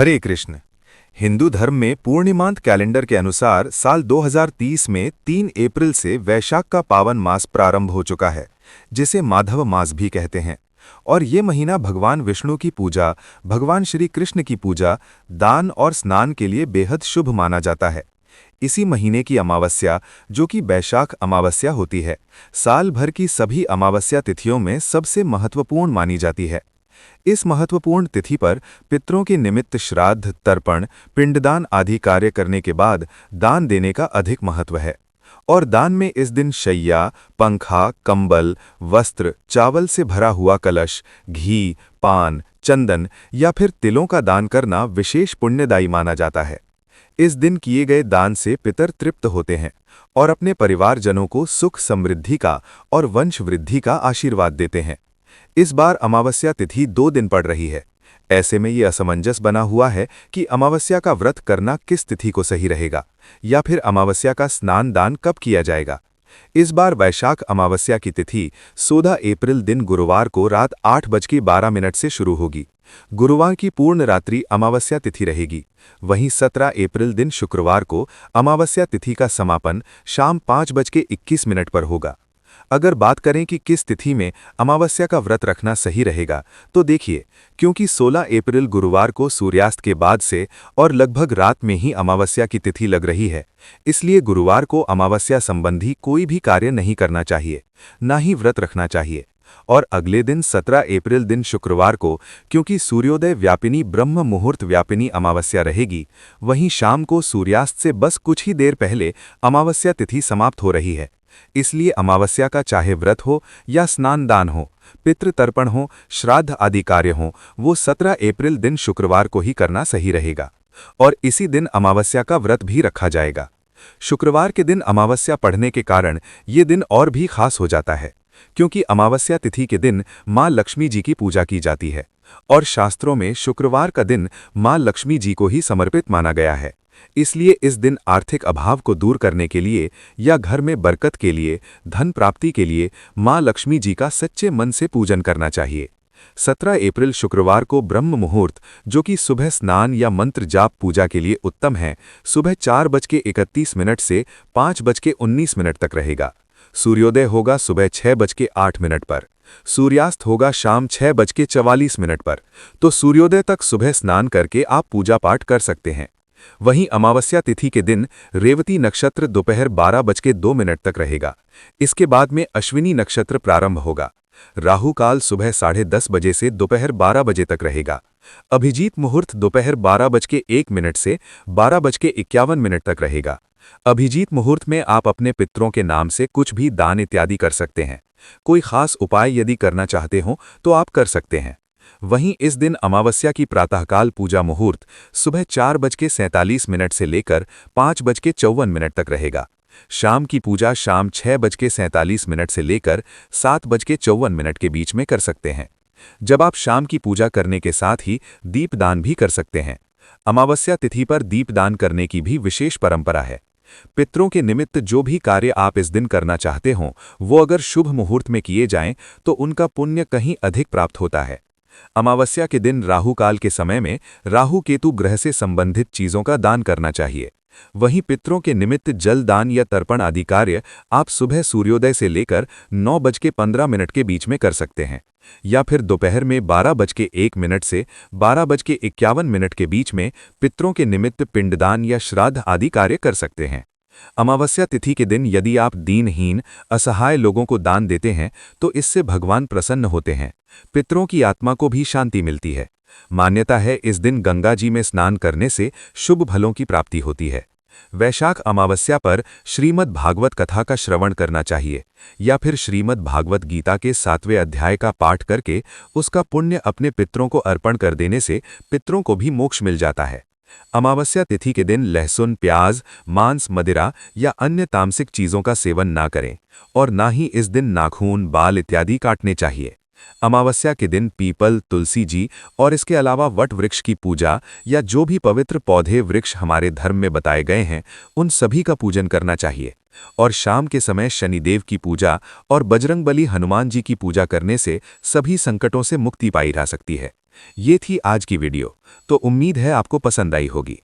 हरे कृष्ण। हिंदू धर्म में पूर्णिमांत कैलेंडर के अनुसार साल 2030 में 3 अप्रैल से वैशाख का पावन मास प्रारंभ हो चुका है, जिसे माधव मास भी कहते हैं। और ये महीना भगवान विष्णु की पूजा, भगवान श्री कृष्ण की पूजा, दान और स्नान के लिए बेहद शुभ माना जाता है। इसी महीने की अमावस्या, जो कि वैशाख अमावस्या होती है, साल भर की सभी अमावस्या तिथियों में सबसे महत्वपूर्ण मानी जाती है। इस महत्वपूर्ण तिथि पर पितरों के निमित्त श्राद्ध, तर्पण, पिंडदान आदि कार्य करने के बाद दान देने का अधिक महत्व है। और दान में इस दिन शैया, पंखा, कंबल, वस्त्र, चावल से भरा हुआ कलश, घी, पान, चंदन या फिर तिलों का दान करना विशेष पुण्यदायी माना जाता है। इस दिन किए गए दान से पितर तृप्त होते हैं और अपने परिवारजनों को सुख समृद्धि का और वंश वृद्धि का आशीर्वाद देते हैं। इस बार अमावस्या तिथि 2 दिन पड़ रही है। ऐसे में ये असमंजस बना हुआ है कि अमावस्या का व्रत करना किस तिथि को सही रहेगा या फिर अमावस्या का स्नान दान कब किया जाएगा। इस बार वैशाख अमावस्या की तिथि 16 अप्रैल दिन गुरुवार को रात 8:12 से शुरू होगी। गुरुवार की पूर्ण रात्रि अमावस्या तिथि रहेगी। वहीं 17 अप्रैल दिन शुक्रवार को अमावस्या तिथि का समापन शाम 5:21 पर होगा। अगर बात करें कि किस तिथि में अमावस्या का व्रत रखना सही रहेगा, तो देखिए, क्योंकि 16 अप्रैल गुरुवार को सूर्यास्त के बाद से और लगभग रात में ही अमावस्या की तिथि लग रही है, इसलिए गुरुवार को अमावस्या संबंधी कोई भी कार्य नहीं करना चाहिए, ना ही व्रत रखना चाहिए। और अगले दिन 17 अप्रैल दिन शुक्रवार को, क्योंकि सूर्योदय व्यापिनी ब्रह्म मुहूर्त व्यापिनी अमावस्या रहेगी, वहीं शाम को सूर्यास्त से बस कुछ ही देर पहले अमावस्या तिथि समाप्त हो रही है। इसलिए अमावस्या का चाहे व्रत हो या स्नान दान हो, पितृ तर्पण हो, श्राद्ध आदि कार्य हो, वो 17 अप्रैल दिन शुक्रवार को ही करना सही रहेगा। और इसी दिन अमावस्या का व्रत भी रखा जाएगा। शुक्रवार के दिन अमावस्या पड़ने के कारण ये दिन और भी खास हो जाता है, क्योंकि अमावस्या तिथि के दिन माँ लक्ष्मी जी की पूजा की जाती है और शास्त्रों में शुक्रवार का दिन माँ लक्ष्मी जी को ही समर्पित माना गया है। इसलिए इस दिन आर्थिक अभाव को दूर करने के लिए या घर में बरकत के लिए, धन प्राप्ति के लिए माँ लक्ष्मी जी का सच्चे मन से पूजन करना चाहिए। 17 अप्रैल शुक्रवार को ब्रह्म मुहूर्त, जो कि सुबह स्नान या मंत्र जाप पूजा के लिए उत्तम है, सुबह 4:31 से 5:19 तक रहेगा। सूर्योदय होगा सुबह 6:08 पर। सूर्यास्त होगा शाम 6:44 पर। तो सूर्योदय तक सुबह स्नान करके आप पूजा पाठ कर सकते हैं। वहीं अमावस्या तिथि के दिन रेवती नक्षत्र दोपहर 12:02 तक रहेगा। इसके बाद में अश्विनी नक्षत्र प्रारंभ होगा। राहु काल सुबह 10:30 बजे से दोपहर 12 बजे तक रहेगा। अभिजीत मुहूर्त दोपहर 12:01 से 12:51 तक रहेगा। अभिजीत मुहूर्त में आप अपने पितरों के नाम से कुछ भी दान इत्यादि कर सकते हैं। कोई खास उपाय यदि करना चाहते हो तो आप कर सकते हैं। वहीं इस दिन अमावस्या की प्रातःकाल पूजा मुहूर्त सुबह 4:47 से लेकर 5:54 तक रहेगा। शाम की पूजा शाम 6:47 से लेकर 7:54 के बीच में कर सकते हैं। जब आप शाम की पूजा करने के साथ ही दीपदान भी कर सकते हैं। अमावस्या तिथि पर दीपदान करने की भी विशेष परंपरा है। पितरों के निमित्त जो भी कार्य आप इस दिन करना चाहते हों, वो अगर शुभ मुहूर्त में किए जाएं तो उनका पुण्य कहीं अधिक प्राप्त होता है। अमावस्या के दिन राहु काल के समय में राहु केतु ग्रह से संबंधित चीजों का दान करना चाहिए। वहीं पितरों के निमित्त जल दान या तर्पण आदि कार्य आप सुबह सूर्योदय से लेकर 9:15 के बीच में कर सकते हैं, या फिर दोपहर में 12:01 से 12:51 के बीच में पितरों के निमित्त पिंडदान या श्राद्ध आदि कार्य कर सकते हैं। अमावस्या तिथि के दिन यदि आप दीनहीन, असहाय लोगों को दान देते हैं तो इससे भगवान प्रसन्न होते हैं, पितरों की आत्मा को भी शांति मिलती है। मान्यता है इस दिन गंगा जी में स्नान करने से शुभ फलों की प्राप्ति होती है। वैशाख अमावस्या पर श्रीमद् भागवत कथा का श्रवण करना चाहिए, या फिर श्रीमद् भागवत गीता के 7वें अध्याय का पाठ करके उसका पुण्य अपने पितरों को अर्पण कर देने से पितरों को भी मोक्ष मिल जाता है। अमावस्या तिथि के दिन लहसुन, प्याज, मांस, मदिरा या अन्य तामसिक चीजों का सेवन ना करें और ना ही इस दिन नाखून, बाल इत्यादि काटने चाहिए। अमावस्या के दिन पीपल, तुलसी जी और इसके अलावा वट वृक्ष की पूजा या जो भी पवित्र पौधे वृक्ष हमारे धर्म में बताए गए हैं, उन सभी का पूजन करना चाहिए। और शाम के समय शनिदेव की पूजा और बजरंगबली हनुमान जी की पूजा करने से सभी संकटों से मुक्ति पाई जा सकती है। ये थी आज की वीडियो। तो उम्मीद है आपको पसंद आई होगी।